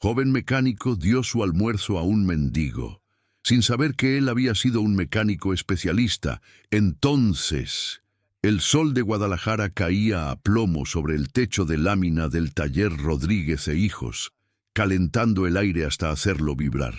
joven mecánico dio su almuerzo a un mendigo, sin saber que él había sido un mecánico especialista. Entonces, el sol de Guadalajara caía a plomo sobre el techo de lámina del taller Rodríguez e Hijos, calentando el aire hasta hacerlo vibrar.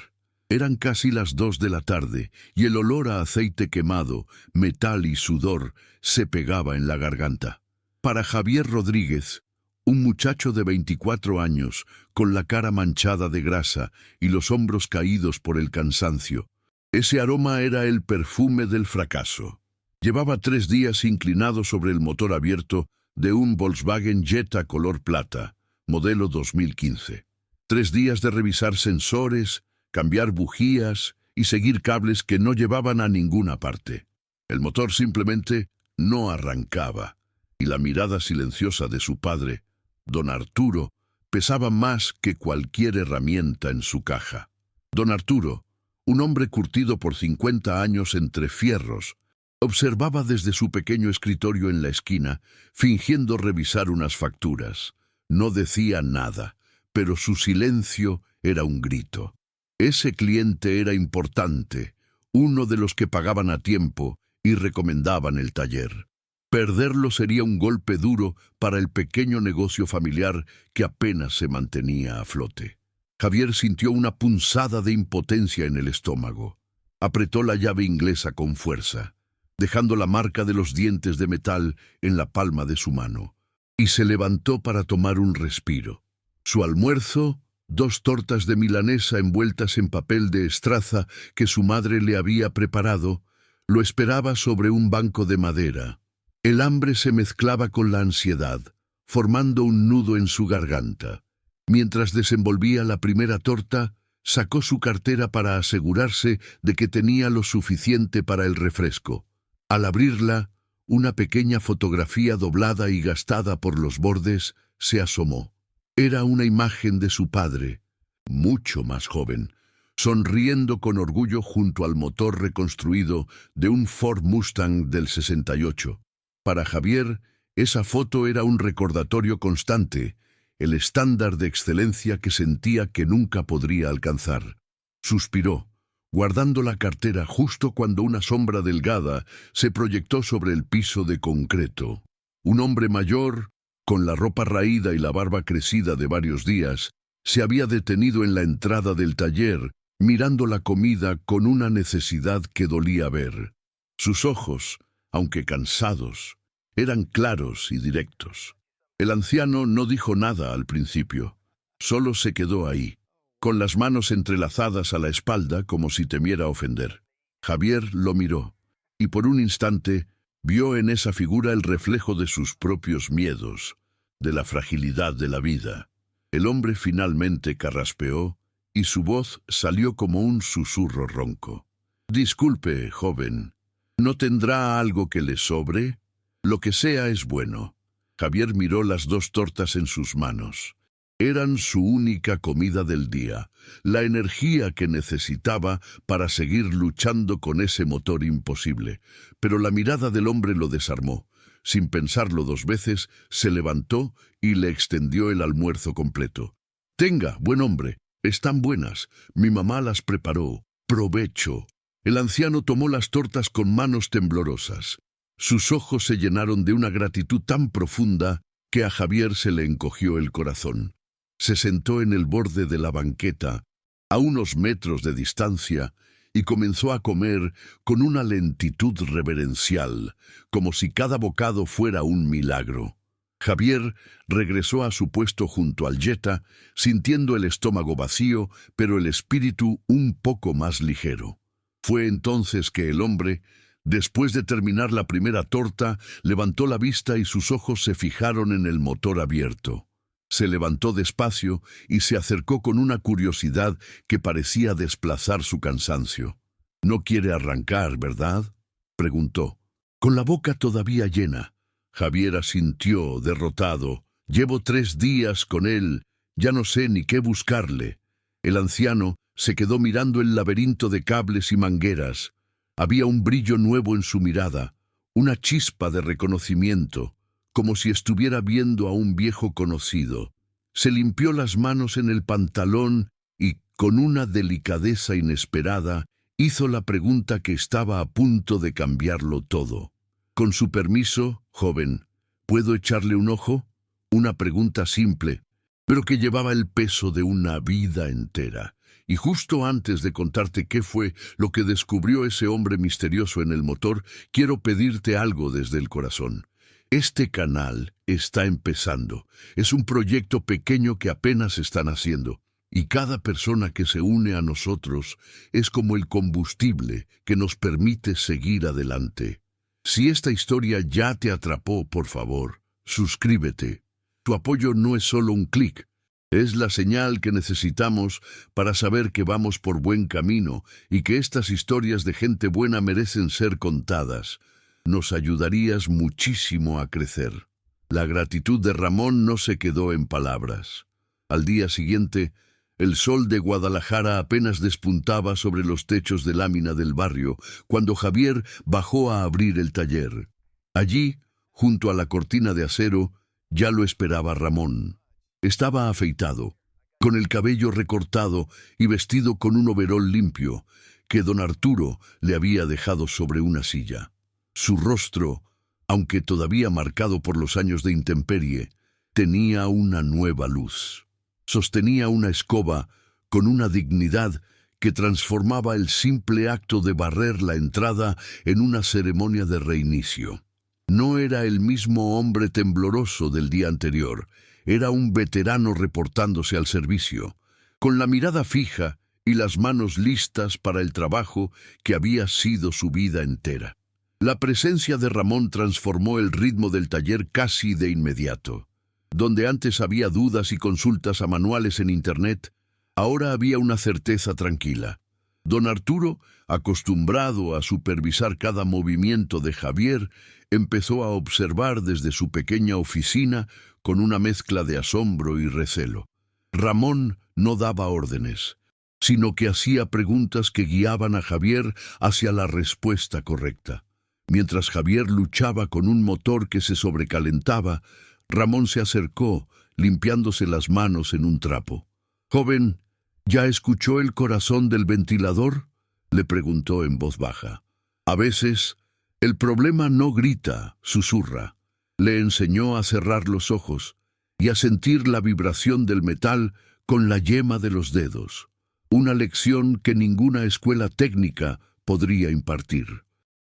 Eran casi las 2 de la tarde y el olor a aceite quemado, metal y sudor se pegaba en la garganta. Para Javier Rodríguez, un muchacho de 24 años, con la cara manchada de grasa y los hombros caídos por el cansancio, ese aroma era el perfume del fracaso. Llevaba 3 días inclinado sobre el motor abierto de un Volkswagen Jetta color plata, modelo 2015. 3 días de revisar sensores, cambiar bujías y seguir cables que no llevaban a ninguna parte. El motor simplemente no arrancaba, y la mirada silenciosa de su padre, don Arturo, pesaba más que cualquier herramienta en su caja. Don Arturo, un hombre curtido por 50 años entre fierros, observaba desde su pequeño escritorio en la esquina, fingiendo revisar unas facturas. No decía nada, pero su silencio era un grito. Ese cliente era importante, uno de los que pagaban a tiempo y recomendaban el taller. Perderlo sería un golpe duro para el pequeño negocio familiar que apenas se mantenía a flote. Javier sintió una punzada de impotencia en el estómago. Apretó la llave inglesa con fuerza, dejando la marca de los dientes de metal en la palma de su mano, y se levantó para tomar un respiro. Su almuerzo, 2 tortas de milanesa envueltas en papel de estraza que su madre le había preparado, lo esperaba sobre un banco de madera. El hambre se mezclaba con la ansiedad, formando un nudo en su garganta. Mientras desenvolvía la primera torta, sacó su cartera para asegurarse de que tenía lo suficiente para el refresco. Al abrirla, una pequeña fotografía doblada y gastada por los bordes se asomó. Era una imagen de su padre, mucho más joven, sonriendo con orgullo junto al motor reconstruido de un Ford Mustang del 68. Para Javier, esa foto era un recordatorio constante, el estándar de excelencia que sentía que nunca podría alcanzar. Suspiró, guardando la cartera justo cuando una sombra delgada se proyectó sobre el piso de concreto. Un hombre mayor, con la ropa raída y la barba crecida de varios días, se había detenido en la entrada del taller, mirando la comida con una necesidad que dolía ver. Sus ojos, aunque cansados, eran claros y directos. El anciano no dijo nada al principio, solo se quedó ahí, con las manos entrelazadas a la espalda como si temiera ofender. Javier lo miró, y por un instante vio en esa figura el reflejo de sus propios miedos, de la fragilidad de la vida. El hombre finalmente carraspeó, y su voz salió como un susurro ronco. «Disculpe, joven, ¿no tendrá algo que le sobre? Lo que sea es bueno». Javier miró las 2 tortas en sus manos. Eran su única comida del día, la energía que necesitaba para seguir luchando con ese motor imposible. Pero la mirada del hombre lo desarmó. Sin pensarlo 2 veces, se levantó y le extendió el almuerzo completo. «Tenga, buen hombre, están buenas. Mi mamá las preparó. Provecho». El anciano tomó las tortas con manos temblorosas. Sus ojos se llenaron de una gratitud tan profunda que a Javier se le encogió el corazón. Se sentó en el borde de la banqueta, a unos metros de distancia, y comenzó a comer con una lentitud reverencial, como si cada bocado fuera un milagro. Javier regresó a su puesto junto al Jetta, sintiendo el estómago vacío, pero el espíritu un poco más ligero. Fue entonces que el hombre, después de terminar la primera torta, levantó la vista y sus ojos se fijaron en el motor abierto. Se levantó despacio y se acercó con una curiosidad que parecía desplazar su cansancio. «¿No quiere arrancar, verdad?», preguntó. Con la boca todavía llena, Javier asintió, derrotado. «Llevo 3 días con él, ya no sé ni qué buscarle». El anciano se quedó mirando el laberinto de cables y mangueras. Había un brillo nuevo en su mirada, una chispa de reconocimiento, como si estuviera viendo a un viejo conocido. Se limpió las manos en el pantalón y, con una delicadeza inesperada, hizo la pregunta que estaba a punto de cambiarlo todo. «Con su permiso, joven, ¿puedo echarle un ojo?». Una pregunta simple, pero que llevaba el peso de una vida entera. Y justo antes de contarte qué fue lo que descubrió ese hombre misterioso en el motor, quiero pedirte algo desde el corazón. Este canal está empezando. Es un proyecto pequeño que apenas están haciendo. Y cada persona que se une a nosotros es como el combustible que nos permite seguir adelante. Si esta historia ya te atrapó, por favor, suscríbete. Tu apoyo no es solo un clic, es la señal que necesitamos para saber que vamos por buen camino y que estas historias de gente buena merecen ser contadas. Nos ayudarías muchísimo a crecer. La gratitud de Ramón no se quedó en palabras. Al día siguiente, el sol de Guadalajara apenas despuntaba sobre los techos de lámina del barrio cuando Javier bajó a abrir el taller. Allí, junto a la cortina de acero, ya lo esperaba Ramón. Estaba afeitado, con el cabello recortado y vestido con un overol limpio que don Arturo le había dejado sobre una silla. Su rostro, aunque todavía marcado por los años de intemperie, tenía una nueva luz. Sostenía una escoba con una dignidad que transformaba el simple acto de barrer la entrada en una ceremonia de reinicio. No era el mismo hombre tembloroso del día anterior, era un veterano reportándose al servicio, con la mirada fija y las manos listas para el trabajo que había sido su vida entera. La presencia de Ramón transformó el ritmo del taller casi de inmediato. Donde antes había dudas y consultas a manuales en Internet, ahora había una certeza tranquila. Don Arturo, acostumbrado a supervisar cada movimiento de Javier, empezó a observar desde su pequeña oficina con una mezcla de asombro y recelo. Ramón no daba órdenes, sino que hacía preguntas que guiaban a Javier hacia la respuesta correcta. Mientras Javier luchaba con un motor que se sobrecalentaba, Ramón se acercó, limpiándose las manos en un trapo. «Joven, ¿ya escuchó el corazón del ventilador?», le preguntó en voz baja. «A veces, el problema no grita, susurra». Le enseñó a cerrar los ojos y a sentir la vibración del metal con la yema de los dedos. Una lección que ninguna escuela técnica podría impartir.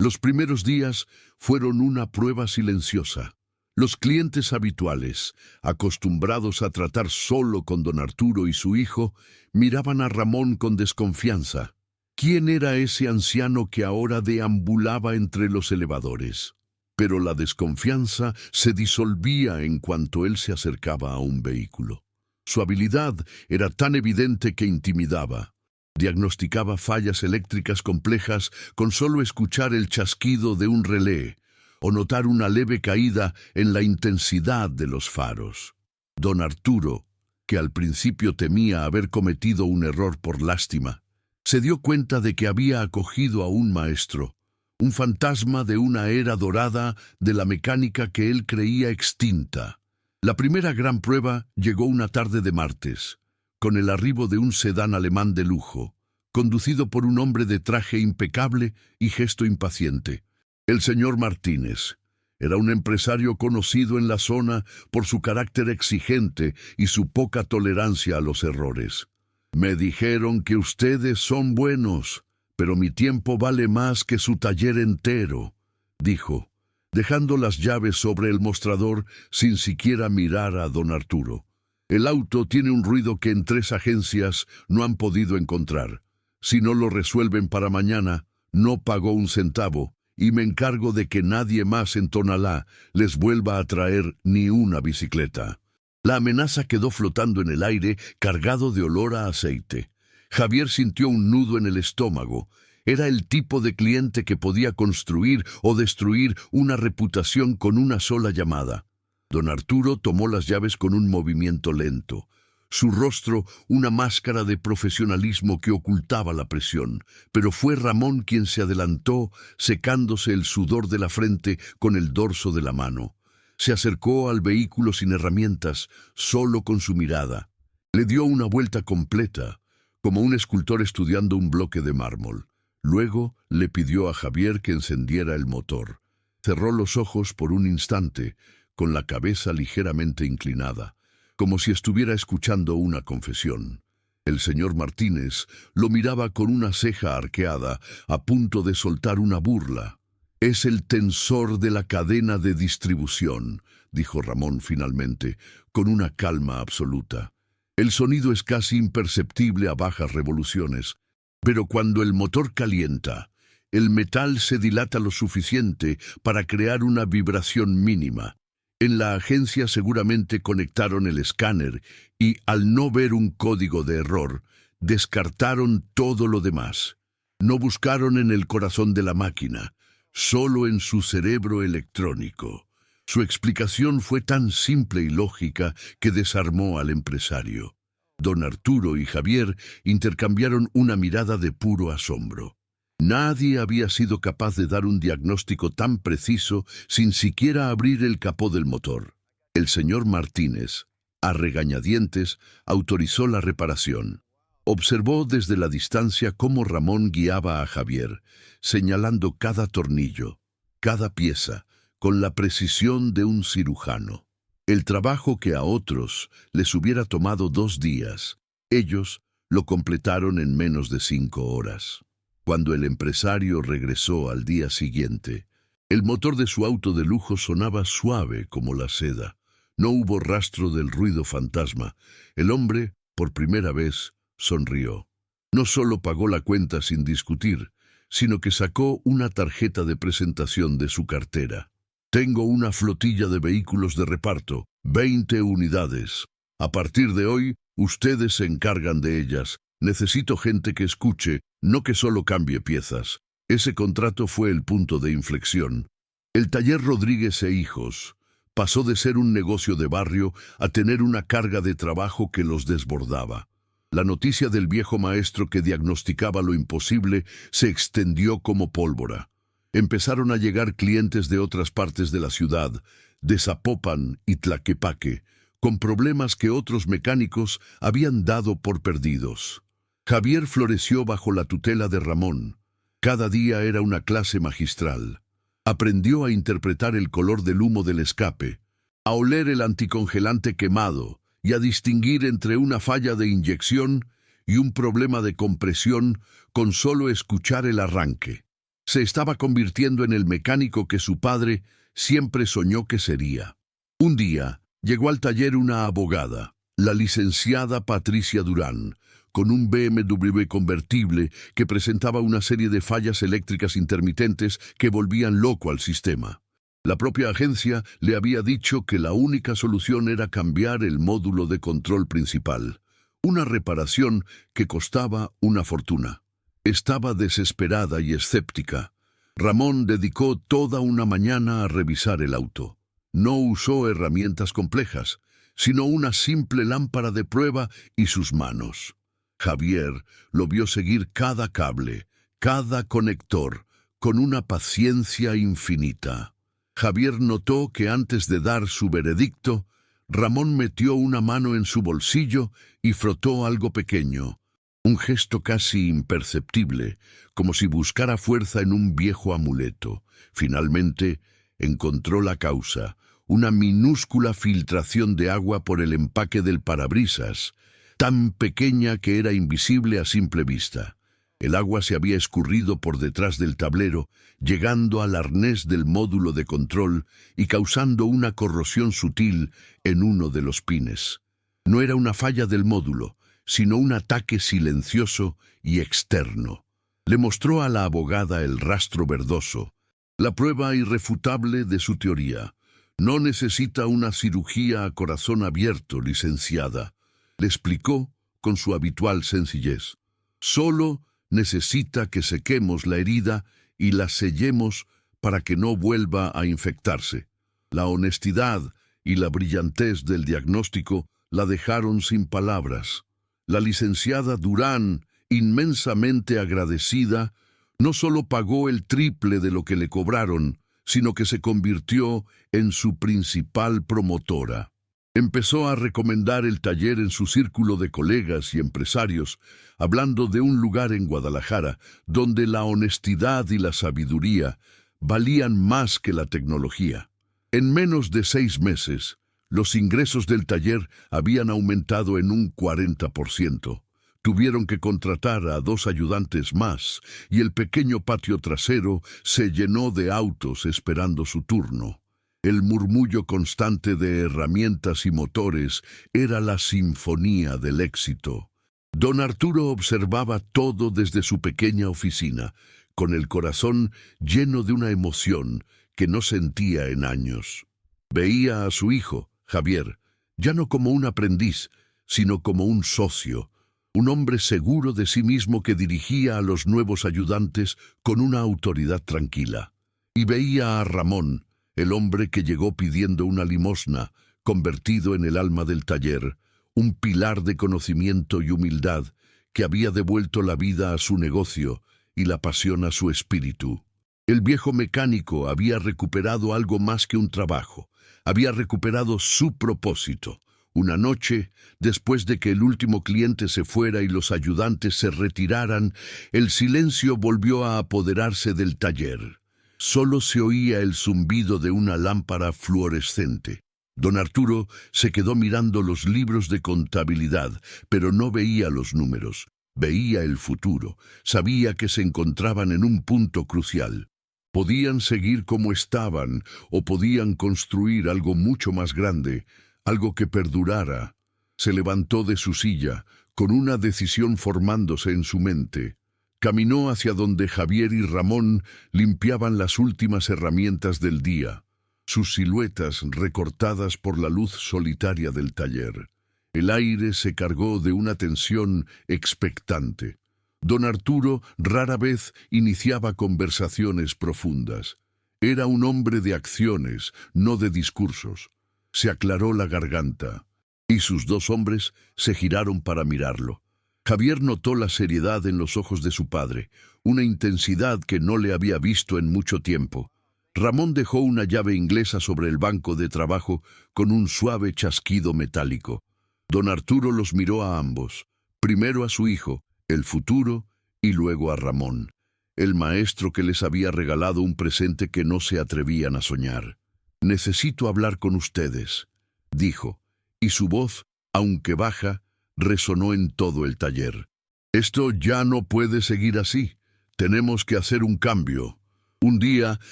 Los primeros días fueron una prueba silenciosa. Los clientes habituales, acostumbrados a tratar solo con don Arturo y su hijo, miraban a Ramón con desconfianza. ¿Quién era ese anciano que ahora deambulaba entre los elevadores? Pero la desconfianza se disolvía en cuanto él se acercaba a un vehículo. Su habilidad era tan evidente que intimidaba. Diagnosticaba fallas eléctricas complejas con solo escuchar el chasquido de un relé o notar una leve caída en la intensidad de los faros. Don Arturo, que al principio temía haber cometido un error por lástima, se dio cuenta de que había acogido a un maestro, un fantasma de una era dorada de la mecánica que él creía extinta. La primera gran prueba llegó una tarde de martes, con el arribo de un sedán alemán de lujo, conducido por un hombre de traje impecable y gesto impaciente. El señor Martínez era un empresario conocido en la zona por su carácter exigente y su poca tolerancia a los errores. «Me dijeron que ustedes son buenos, pero mi tiempo vale más que su taller entero», dijo, dejando las llaves sobre el mostrador sin siquiera mirar a don Arturo. «El auto tiene un ruido que en 3 agencias no han podido encontrar. Si no lo resuelven para mañana, no pago un centavo, y me encargo de que nadie más en Tonalá les vuelva a traer ni una bicicleta». La amenaza quedó flotando en el aire, cargado de olor a aceite. Javier sintió un nudo en el estómago. Era el tipo de cliente que podía construir o destruir una reputación con una sola llamada. Don Arturo tomó las llaves con un movimiento lento. Su rostro una máscara de profesionalismo que ocultaba la presión, pero fue Ramón quien se adelantó, secándose el sudor de la frente con el dorso de la mano. Se acercó al vehículo sin herramientas, solo con su mirada. Le dio una vuelta completa, como un escultor estudiando un bloque de mármol. Luego le pidió a Javier que encendiera el motor. Cerró los ojos por un instante, con la cabeza ligeramente inclinada, como si estuviera escuchando una confesión. El señor Martínez lo miraba con una ceja arqueada, a punto de soltar una burla. «Es el tensor de la cadena de distribución», dijo Ramón finalmente, con una calma absoluta. «El sonido es casi imperceptible a bajas revoluciones, pero cuando el motor calienta, el metal se dilata lo suficiente para crear una vibración mínima. En la agencia seguramente conectaron el escáner y, al no ver un código de error, descartaron todo lo demás. No buscaron en el corazón de la máquina, solo en su cerebro electrónico». Su explicación fue tan simple y lógica que desarmó al empresario. Don Arturo y Javier intercambiaron una mirada de puro asombro. Nadie había sido capaz de dar un diagnóstico tan preciso sin siquiera abrir el capó del motor. El señor Martínez, a regañadientes, autorizó la reparación. Observó desde la distancia cómo Ramón guiaba a Javier, señalando cada tornillo, cada pieza, con la precisión de un cirujano. El trabajo que a otros les hubiera tomado 2 días, ellos lo completaron en menos de 5 horas. Cuando el empresario regresó al día siguiente, el motor de su auto de lujo sonaba suave como la seda. No hubo rastro del ruido fantasma. El hombre, por primera vez, sonrió. No solo pagó la cuenta sin discutir, sino que sacó una tarjeta de presentación de su cartera. «Tengo una flotilla de vehículos de reparto, 20 unidades. A partir de hoy, ustedes se encargan de ellas. Necesito gente que escuche, no que solo cambie piezas». Ese contrato fue el punto de inflexión. El taller Rodríguez e Hijos pasó de ser un negocio de barrio a tener una carga de trabajo que los desbordaba. La noticia del viejo maestro que diagnosticaba lo imposible se extendió como pólvora. Empezaron a llegar clientes de otras partes de la ciudad, de Zapopan y Tlaquepaque, con problemas que otros mecánicos habían dado por perdidos. Javier floreció bajo la tutela de Ramón. Cada día era una clase magistral. Aprendió a interpretar el color del humo del escape, a oler el anticongelante quemado y a distinguir entre una falla de inyección y un problema de compresión con solo escuchar el arranque. Se estaba convirtiendo en el mecánico que su padre siempre soñó que sería. Un día llegó al taller una abogada, la licenciada Patricia Durán, con un BMW convertible que presentaba una serie de fallas eléctricas intermitentes que volvían loco al sistema. La propia agencia le había dicho que la única solución era cambiar el módulo de control principal, una reparación que costaba una fortuna. Estaba desesperada y escéptica. Ramón dedicó toda una mañana a revisar el auto. No usó herramientas complejas, sino una simple lámpara de prueba y sus manos. Javier lo vio seguir cada cable, cada conector, con una paciencia infinita. Javier notó que antes de dar su veredicto, Ramón metió una mano en su bolsillo y frotó algo pequeño. Un gesto casi imperceptible, como si buscara fuerza en un viejo amuleto. Finalmente, encontró la causa, una minúscula filtración de agua por el empaque del parabrisas, tan pequeña que era invisible a simple vista. El agua se había escurrido por detrás del tablero, llegando al arnés del módulo de control y causando una corrosión sutil en uno de los pines. No era una falla del módulo, sino un ataque silencioso y externo. Le mostró a la abogada el rastro verdoso, la prueba irrefutable de su teoría. «No necesita una cirugía a corazón abierto, licenciada», le explicó con su habitual sencillez. «Solo necesita que sequemos la herida y la sellemos para que no vuelva a infectarse». La honestidad y la brillantez del diagnóstico la dejaron sin palabras. La licenciada Durán, inmensamente agradecida, no solo pagó el triple de lo que le cobraron, sino que se convirtió en su principal promotora. Empezó a recomendar el taller en su círculo de colegas y empresarios, hablando de un lugar en Guadalajara donde la honestidad y la sabiduría valían más que la tecnología. En menos de 6 meses, los ingresos del taller habían aumentado en un 40%. Tuvieron que contratar a 2 ayudantes más y el pequeño patio trasero se llenó de autos esperando su turno. El murmullo constante de herramientas y motores era la sinfonía del éxito. Don Arturo observaba todo desde su pequeña oficina, con el corazón lleno de una emoción que no sentía en años. Veía a su hijo, Javier, ya no como un aprendiz, sino como un socio, un hombre seguro de sí mismo que dirigía a los nuevos ayudantes con una autoridad tranquila. Y veía a Ramón, el hombre que llegó pidiendo una limosna, convertido en el alma del taller, un pilar de conocimiento y humildad que había devuelto la vida a su negocio y la pasión a su espíritu. El viejo mecánico había recuperado algo más que un trabajo, había recuperado su propósito. Una noche, después de que el último cliente se fuera y los ayudantes se retiraran, el silencio volvió a apoderarse del taller. Solo se oía el zumbido de una lámpara fluorescente. Don Arturo se quedó mirando los libros de contabilidad, pero no veía los números. Veía el futuro. Sabía que se encontraban en un punto crucial. Podían seguir como estaban o podían construir algo mucho más grande, algo que perdurara. Se levantó de su silla, con una decisión formándose en su mente. Caminó hacia donde Javier y Ramón limpiaban las últimas herramientas del día, sus siluetas recortadas por la luz solitaria del taller. El aire se cargó de una tensión expectante. Don Arturo rara vez iniciaba conversaciones profundas. Era un hombre de acciones, no de discursos. Se aclaró la garganta, y sus 2 hombres se giraron para mirarlo. Javier notó la seriedad en los ojos de su padre, una intensidad que no le había visto en mucho tiempo. Ramón dejó una llave inglesa sobre el banco de trabajo con un suave chasquido metálico. Don Arturo los miró a ambos, primero a su hijo, el futuro, y luego a Ramón, el maestro que les había regalado un presente que no se atrevían a soñar. «Necesito hablar con ustedes», dijo, y su voz, aunque baja, resonó en todo el taller. «Esto ya no puede seguir así. Tenemos que hacer un cambio». Un día,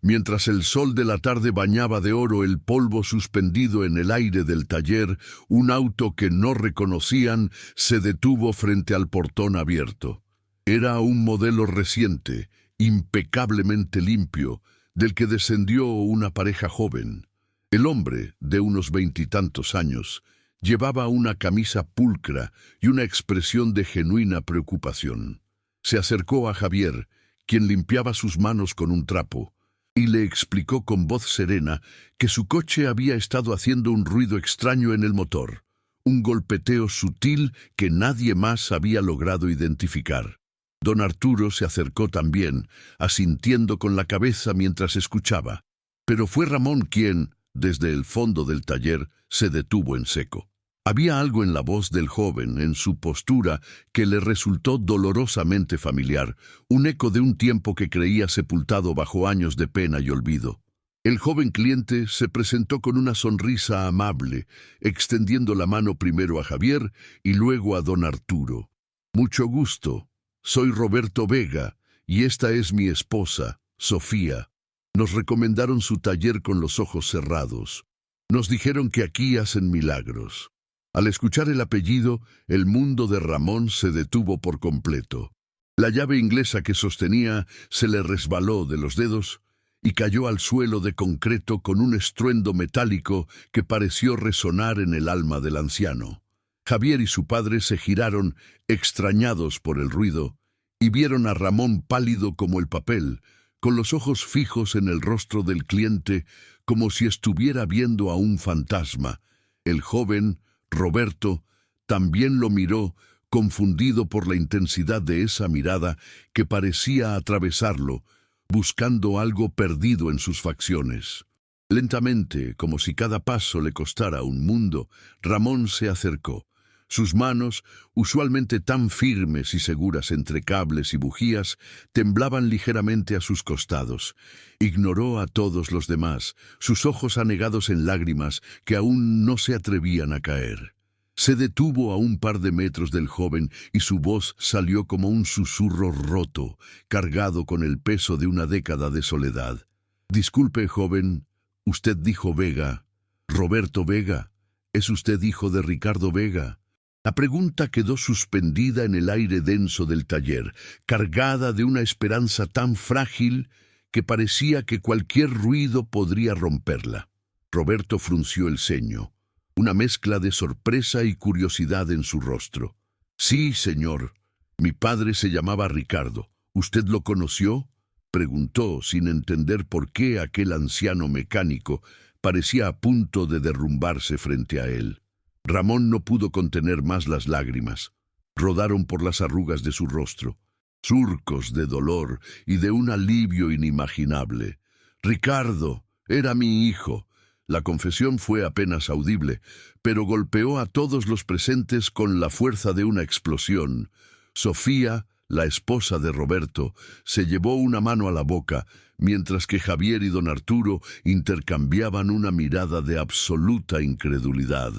mientras el sol de la tarde bañaba de oro el polvo suspendido en el aire del taller, un auto que no reconocían se detuvo frente al portón abierto. Era un modelo reciente, impecablemente limpio, del que descendió una pareja joven. El hombre, de unos 20 y tantos años, llevaba una camisa pulcra y una expresión de genuina preocupación. Se acercó a Javier, quien limpiaba sus manos con un trapo, y le explicó con voz serena que su coche había estado haciendo un ruido extraño en el motor, un golpeteo sutil que nadie más había logrado identificar. Don Arturo se acercó también, asintiendo con la cabeza mientras escuchaba, pero fue Ramón quien, desde el fondo del taller, se detuvo en seco. Había algo en la voz del joven, en su postura, que le resultó dolorosamente familiar, un eco de un tiempo que creía sepultado bajo años de pena y olvido. El joven cliente se presentó con una sonrisa amable, extendiendo la mano primero a Javier y luego a don Arturo. «Mucho gusto. Soy Roberto Vega, y esta es mi esposa, Sofía. Nos recomendaron su taller con los ojos cerrados. Nos dijeron que aquí hacen milagros». Al escuchar el apellido, el mundo de Ramón se detuvo por completo. La llave inglesa que sostenía se le resbaló de los dedos y cayó al suelo de concreto con un estruendo metálico que pareció resonar en el alma del anciano. Javier y su padre se giraron, extrañados por el ruido, y vieron a Ramón pálido como el papel, con los ojos fijos en el rostro del cliente, como si estuviera viendo a un fantasma. El joven, Roberto, también lo miró, confundido por la intensidad de esa mirada que parecía atravesarlo, buscando algo perdido en sus facciones. Lentamente, como si cada paso le costara un mundo, Ramón se acercó. Sus manos, usualmente tan firmes y seguras entre cables y bujías, temblaban ligeramente a sus costados. Ignoró a todos los demás, sus ojos anegados en lágrimas que aún no se atrevían a caer. Se detuvo a un par de metros del joven y su voz salió como un susurro roto, cargado con el peso de una década de soledad. «Disculpe, joven, usted dijo Vega. Roberto Vega. ¿Es usted hijo de Ricardo Vega?» La pregunta quedó suspendida en el aire denso del taller, cargada de una esperanza tan frágil que parecía que cualquier ruido podría romperla. Roberto frunció el ceño, una mezcla de sorpresa y curiosidad en su rostro. «Sí, señor. Mi padre se llamaba Ricardo. ¿Usted lo conoció?», preguntó, sin entender por qué aquel anciano mecánico parecía a punto de derrumbarse frente a él. Ramón no pudo contener más las lágrimas. Rodaron por las arrugas de su rostro, surcos de dolor y de un alivio inimaginable. «Ricardo, era mi hijo». La confesión fue apenas audible, pero golpeó a todos los presentes con la fuerza de una explosión. Sofía, la esposa de Roberto, se llevó una mano a la boca, mientras que Javier y don Arturo intercambiaban una mirada de absoluta incredulidad.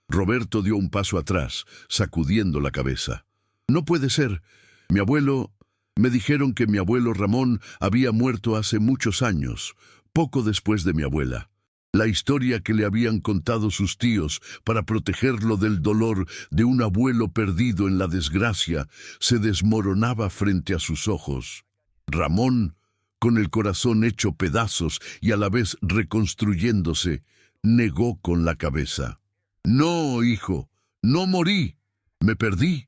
Roberto dio un paso atrás, sacudiendo la cabeza. «No puede ser. Mi abuelo... Me dijeron que mi abuelo Ramón había muerto hace muchos años, poco después de mi abuela. La historia que le habían contado sus tíos para protegerlo del dolor de un abuelo perdido en la desgracia se desmoronaba frente a sus ojos. Ramón, con el corazón hecho pedazos y a la vez reconstruyéndose, negó con la cabeza. «No, hijo, no morí. Me perdí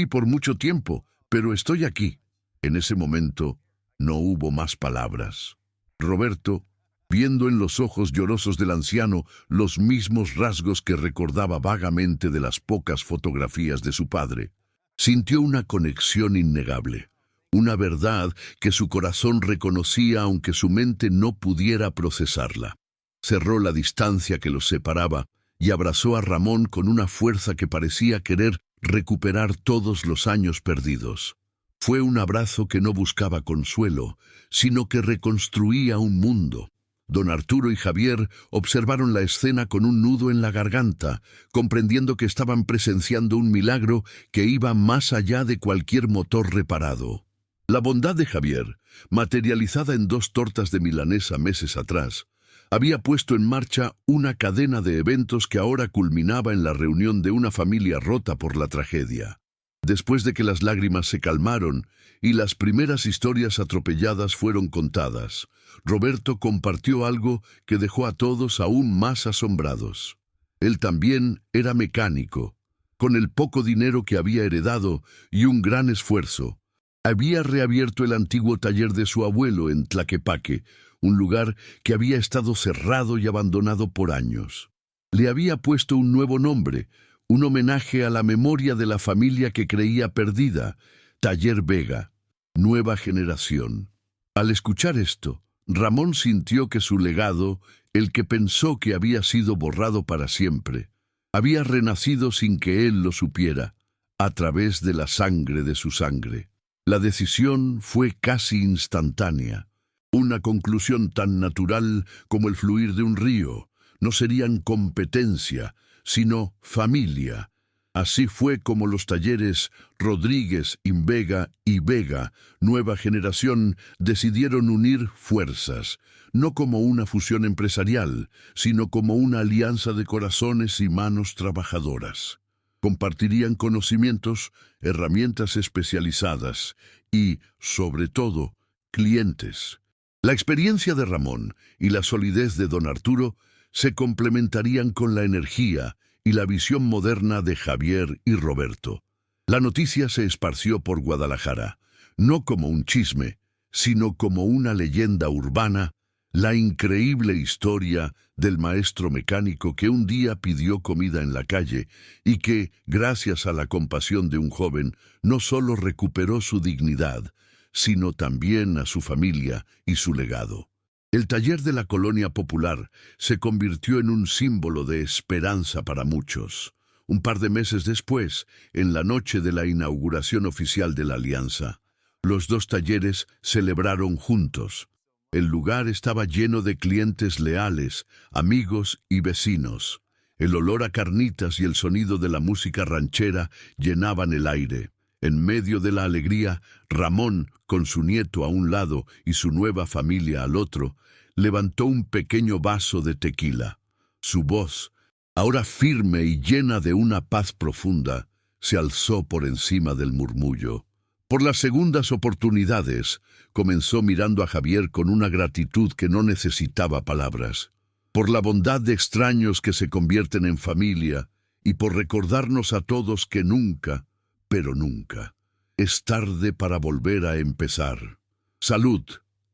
por mucho tiempo, pero estoy aquí». En ese momento no hubo más palabras. Roberto, viendo en los ojos llorosos del anciano los mismos rasgos que recordaba vagamente de las pocas fotografías de su padre, sintió una conexión innegable, una verdad que su corazón reconocía aunque su mente no pudiera procesarla. Cerró la distancia que los separaba y abrazó a Ramón con una fuerza que parecía querer recuperar todos los años perdidos. Fue un abrazo que no buscaba consuelo, sino que reconstruía un mundo. Don Arturo y Javier observaron la escena con un nudo en la garganta, comprendiendo que estaban presenciando un milagro que iba más allá de cualquier motor reparado. La bondad de Javier, materializada en 2 tortas de milanesa meses atrás, había puesto en marcha una cadena de eventos que ahora culminaba en la reunión de una familia rota por la tragedia. Después de que las lágrimas se calmaron y las primeras historias atropelladas fueron contadas, Roberto compartió algo que dejó a todos aún más asombrados. Él también era mecánico. Con el poco dinero que había heredado y un gran esfuerzo, había reabierto el antiguo taller de su abuelo en Tlaquepaque, un lugar que había estado cerrado y abandonado por años. Le había puesto un nuevo nombre, un homenaje a la memoria de la familia que creía perdida, Taller Vega, nueva generación. Al escuchar esto, Ramón sintió que su legado, el que pensó que había sido borrado para siempre, había renacido sin que él lo supiera, a través de la sangre de su sangre. La decisión fue casi instantánea. Una conclusión tan natural como el fluir de un río. No serían competencia, sino familia. Así fue como los talleres Rodríguez, Invega y Vega, nueva generación, decidieron unir fuerzas, no como una fusión empresarial, sino como una alianza de corazones y manos trabajadoras. Compartirían conocimientos, herramientas especializadas y, sobre todo, clientes. La experiencia de Ramón y la solidez de don Arturo se complementarían con la energía y la visión moderna de Javier y Roberto. La noticia se esparció por Guadalajara, no como un chisme, sino como una leyenda urbana, la increíble historia del maestro mecánico que un día pidió comida en la calle y que, gracias a la compasión de un joven, no solo recuperó su dignidad, sino también a su familia y su legado. El taller de la Colonia Popular se convirtió en un símbolo de esperanza para muchos. Un par de meses después, en la noche de la inauguración oficial de la Alianza, los dos talleres celebraron juntos. El lugar estaba lleno de clientes leales, amigos y vecinos. El olor a carnitas y el sonido de la música ranchera llenaban el aire. En medio de la alegría, Ramón, con su nieto a un lado y su nueva familia al otro, levantó un pequeño vaso de tequila. Su voz, ahora firme y llena de una paz profunda, se alzó por encima del murmullo. Por las segundas oportunidades, comenzó mirando a Javier con una gratitud que no necesitaba palabras. Por la bondad de extraños que se convierten en familia y por recordarnos a todos que nunca, pero nunca, es tarde para volver a empezar. ¡Salud!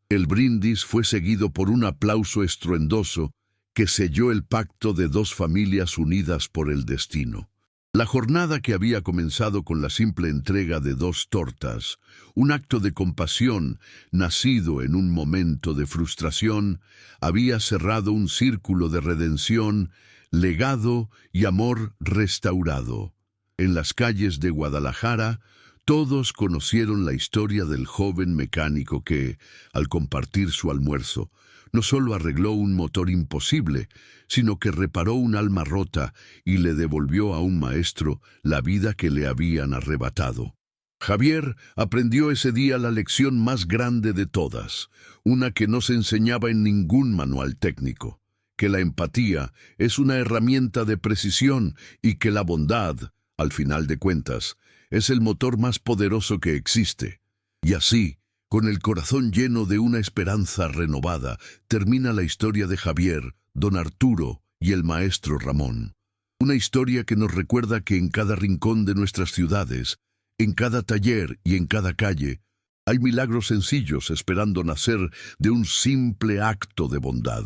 El brindis fue seguido por un aplauso estruendoso que selló el pacto de dos familias unidas por el destino. La jornada, que había comenzado con la simple entrega de 2 tortas, un acto de compasión nacido en un momento de frustración, había cerrado un círculo de redención, legado y amor restaurado. En las calles de Guadalajara, todos conocieron la historia del joven mecánico que, al compartir su almuerzo, no solo arregló un motor imposible, sino que reparó un alma rota y le devolvió a un maestro la vida que le habían arrebatado. Javier aprendió ese día la lección más grande de todas, una que no se enseñaba en ningún manual técnico, que la empatía es una herramienta de precisión y que la bondad, al final de cuentas, es el motor más poderoso que existe. Y así, con el corazón lleno de una esperanza renovada, termina la historia de Javier, don Arturo y el maestro Ramón. Una historia que nos recuerda que en cada rincón de nuestras ciudades, en cada taller y en cada calle, hay milagros sencillos esperando nacer de un simple acto de bondad.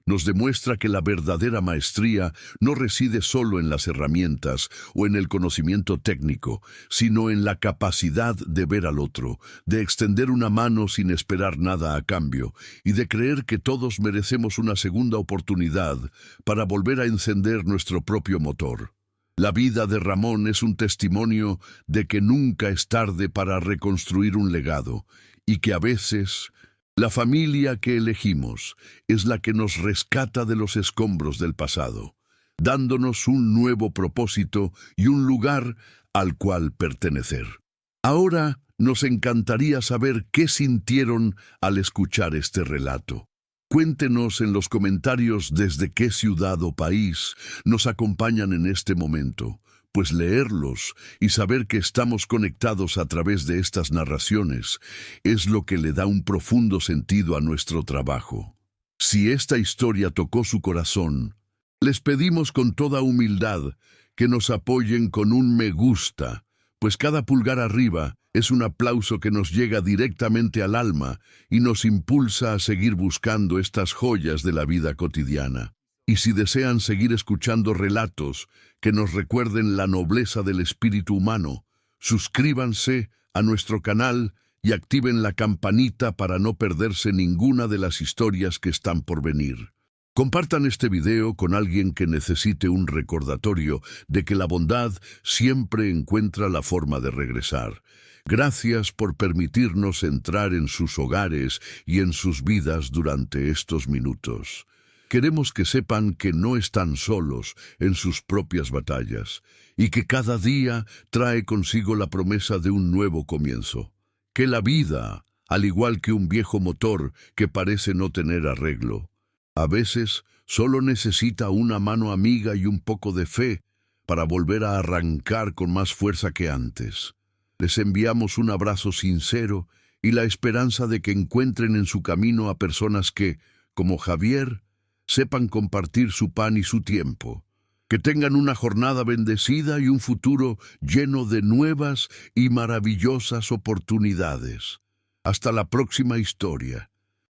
Nos demuestra que la verdadera maestría no reside solo en las herramientas o en el conocimiento técnico, sino en la capacidad de ver al otro, de extender una mano sin esperar nada a cambio y de creer que todos merecemos una segunda oportunidad para volver a encender nuestro propio motor. La vida de Ramón es un testimonio de que nunca es tarde para reconstruir un legado y que a veces la familia que elegimos es la que nos rescata de los escombros del pasado, dándonos un nuevo propósito y un lugar al cual pertenecer. Ahora nos encantaría saber qué sintieron al escuchar este relato. Cuéntenos en los comentarios desde qué ciudad o país nos acompañan en este momento, pues leerlos y saber que estamos conectados a través de estas narraciones es lo que le da un profundo sentido a nuestro trabajo. Si esta historia tocó su corazón, les pedimos con toda humildad que nos apoyen con un me gusta, pues cada pulgar arriba es un aplauso que nos llega directamente al alma y nos impulsa a seguir buscando estas joyas de la vida cotidiana. Y si desean seguir escuchando relatos que nos recuerden la nobleza del espíritu humano, suscríbanse a nuestro canal y activen la campanita para no perderse ninguna de las historias que están por venir. Compartan este video con alguien que necesite un recordatorio de que la bondad siempre encuentra la forma de regresar. Gracias por permitirnos entrar en sus hogares y en sus vidas durante estos minutos. Queremos que sepan que no están solos en sus propias batallas y que cada día trae consigo la promesa de un nuevo comienzo. Que la vida, al igual que un viejo motor que parece no tener arreglo, a veces solo necesita una mano amiga y un poco de fe para volver a arrancar con más fuerza que antes. Les enviamos un abrazo sincero y la esperanza de que encuentren en su camino a personas que, como Javier, sepan compartir su pan y su tiempo. Que tengan una jornada bendecida y un futuro lleno de nuevas y maravillosas oportunidades. Hasta la próxima historia.